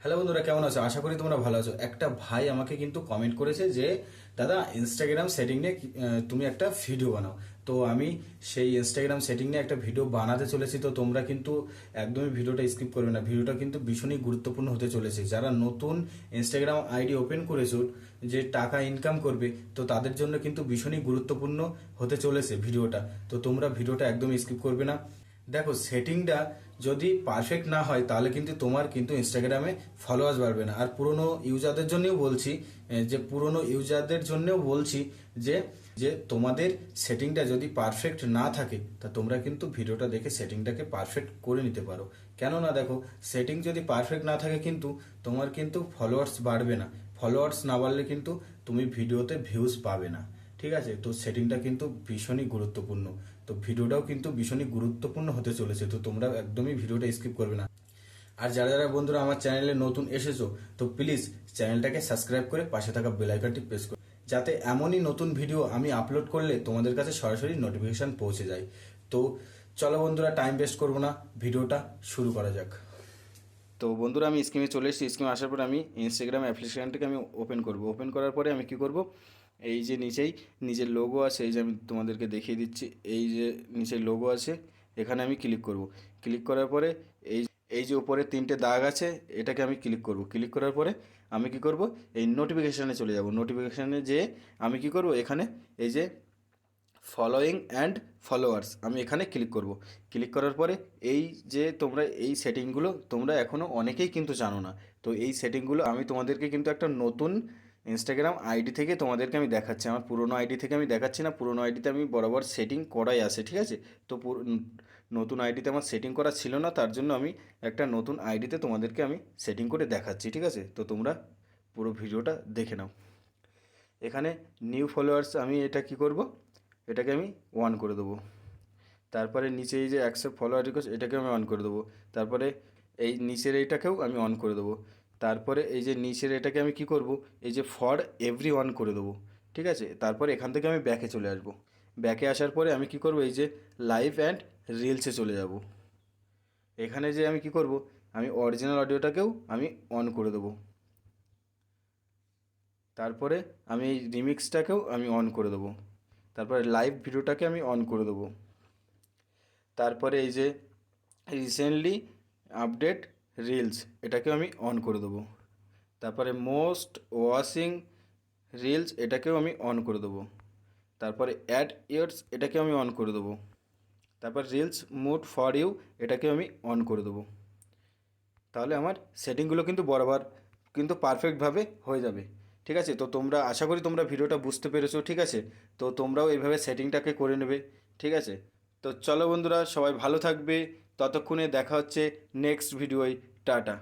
Hello বন্ধুরা, কেমন আছো? আশা করি তোমরা ভালো আছো। একটা ভাই আমাকে কিন্তু কমেন্ট করেছে যে দাদা ইনস্টাগ্রাম সেটিং নিয়ে তুমি একটা ভিডিও বানাও। তো আমি সেই ইনস্টাগ্রাম সেটিং নিয়ে একটা ভিডিও বানাতে চলেছি। তো তোমরা কিন্তু একদমই ভিডিওটা স্কিপ করবে না। ভিডিওটা কিন্তু ভীষণই গুরুত্বপূর্ণ হতে চলেছে। যারা নতুন ইনস্টাগ্রাম আইডি ওপেন করেছো, যে টাকা ইনকাম করবে, তো তাদের জন্য কিন্তু ভীষণই গুরুত্বপূর্ণ হতে চলেছে ভিডিওটা। তো তোমরা ভিডিওটা একদমই স্কিপ করবে না। দেখো, সেটিংটা যদি পারফেক্ট না হয় তাহলে কিন্তু তোমার কিন্তু ইনস্টাগ্রামে ফলোয়ার্স বাড়বে না। আর পুরনো ইউজারদের জন্যও বলছি, যে যে তোমাদের সেটিংটা যদি পারফেক্ট না থাকে তা তোমরা কিন্তু ভিডিওটা দেখে সেটিংটাকে পারফেক্ট করে নিতে পারো। কেননা দেখো, সেটিং যদি পারফেক্ট না থাকে কিন্তু তোমার কিন্তু ফলোয়ার্স বাড়বে না। ফলোয়ার্স না বাড়লে কিন্তু তুমি ভিডিওতে ভিউজ পাবে না। ঠিক আছে, তো সেটিংটা কিন্তু ভীষণই গুরুত্বপূর্ণ। তো ভিডিওটাও কিন্তু ভীষণই গুরুত্বপূর্ণ হতে চলেছে। তো তোমরা একদমই ভিডিওটা স্কিপ করবে না। আর যারা যারা বন্ধুরা আমার চ্যানেলে নতুন এসেছো, তো প্লিজ চ্যানেলটাকে সাবস্ক্রাইব করে পাশে থাকা বেল আইকনটি প্রেস করো, যাতে এমনই নতুন ভিডিও আমি আপলোড করলে তোমাদের কাছে সরাসরি নোটিফিকেশন পৌঁছে যায়। তো চলো বন্ধুরা, টাইম ওয়েস্ট করবো না, ভিডিওটা শুরু করা যাক। তো বন্ধুরা, আমি স্ক্রিনে চলে এসেছি। স্ক্রিনে আসার পরে আমি ইনস্টাগ্রাম অ্যাপ্লিকেশনটাকে আমি ওপেন করব। ওপেন করার পরে আমি কি করব, এই যে নিচেই নিজের লোগো আছে, এই যে আমি তোমাদেরকে দেখিয়ে দিচ্ছি, এই যে নিচের লোগো আছে, এখানে আমি ক্লিক করব। ক্লিক করার পরে এই এই যে উপরে তিনটে দাগ আছে, এটাকে আমি ক্লিক করব। ক্লিক করার পরে আমি কি করব, এই নোটিফিকেশানে চলে যাব। নোটিফিকেশানে যেয়ে আমি কি করব, এখানে এই যে ফলোয়িং অ্যান্ড ফলোয়ার্স, আমি এখানে ক্লিক করব। ক্লিক করার পরে এই যে তোমরা এই সেটিংগুলো তোমরা এখনও অনেকেই কিন্তু জানো না। তো এই সেটিংগুলো আমি তোমাদেরকে কিন্তু একটা নতুন ইনস্টাগ্রাম আইডি থেকে তোমাদেরকে আমি দেখাচ্ছি। আমার পুরোনো আইডি থেকে আমি দেখাচ্ছি না, পুরোনো আইডিতে আমি বরাবর সেটিং করাই আছে। ঠিক আছে, তো নতুন আইডিতে আমার সেটিং করা ছিল না, তার জন্য আমি একটা নতুন আইডিতে তোমাদেরকে আমি সেটিং করে দেখাচ্ছি। ঠিক আছে, তো তোমরা পুরো ভিডিওটা দেখে নাও। এখানে নিউ ফলোয়ার্স, আমি এটা কি করব, এটাকে আমি অন করে দেবো। তারপরে নিচে এই যে অ্যাকসেপ্ট ফলোয়ার রিকোয়েস্ট, এটাকে আমি অন করে দেবো। তারপরে এই নিচের এইটাকেও আমি অন করে দেবো। তারপরে এই যে নিচের এটাকে আমি কি করব, এই যে ফর এভরি ওয়ান করে দেবো। ঠিক আছে, তারপরে এখান থেকে আমি ব্যাকে চলে আসব। ব্যাকে আসার পরে আমি কি করব, এই যে লাইভ অ্যান্ড রিলসে চলে যাব। এখানে যে আমি কি করব, আমি অরিজিনাল অডিওটাকেও আমি অন করে দেবো। তারপরে আমি এই রিমিক্সটাকেও আমি অন করে দেবো। তারপরে লাইভ ভিডিওটাকে আমি অন করে দেবো। তারপরে এই যে রিসেন্টলি আপডেট রিলস, এটাকে আমি অন করে দেবো। তারপরে মোস্ট ওয়াচিং রিলস, এটাকেও আমি অন করে দেবো। তারপরে অ্যাড ইয়ার্স, এটাকে আমি অন করে দেবো। তারপর রিলস মুড ফর ইউ, এটাকে আমি অন করে দেবো। তাহলে আমার সেটিংগুলো কিন্তু বরাবর কিন্তু পারফেক্টভাবে হয়ে যাবে। ঠিক আছে, তো তোমরা আশা করি তোমরা ভিডিওটা বুঝতে পেরেছো। ঠিক আছে, তো তোমরাও এইভাবে সেটিংটাকে করে নেবে। ঠিক আছে, তো চলো বন্ধুরা, সবাই ভালো থাকবে। ততক্ষণে দেখা হচ্ছে নেক্সট ভিডিওয়। টাটা।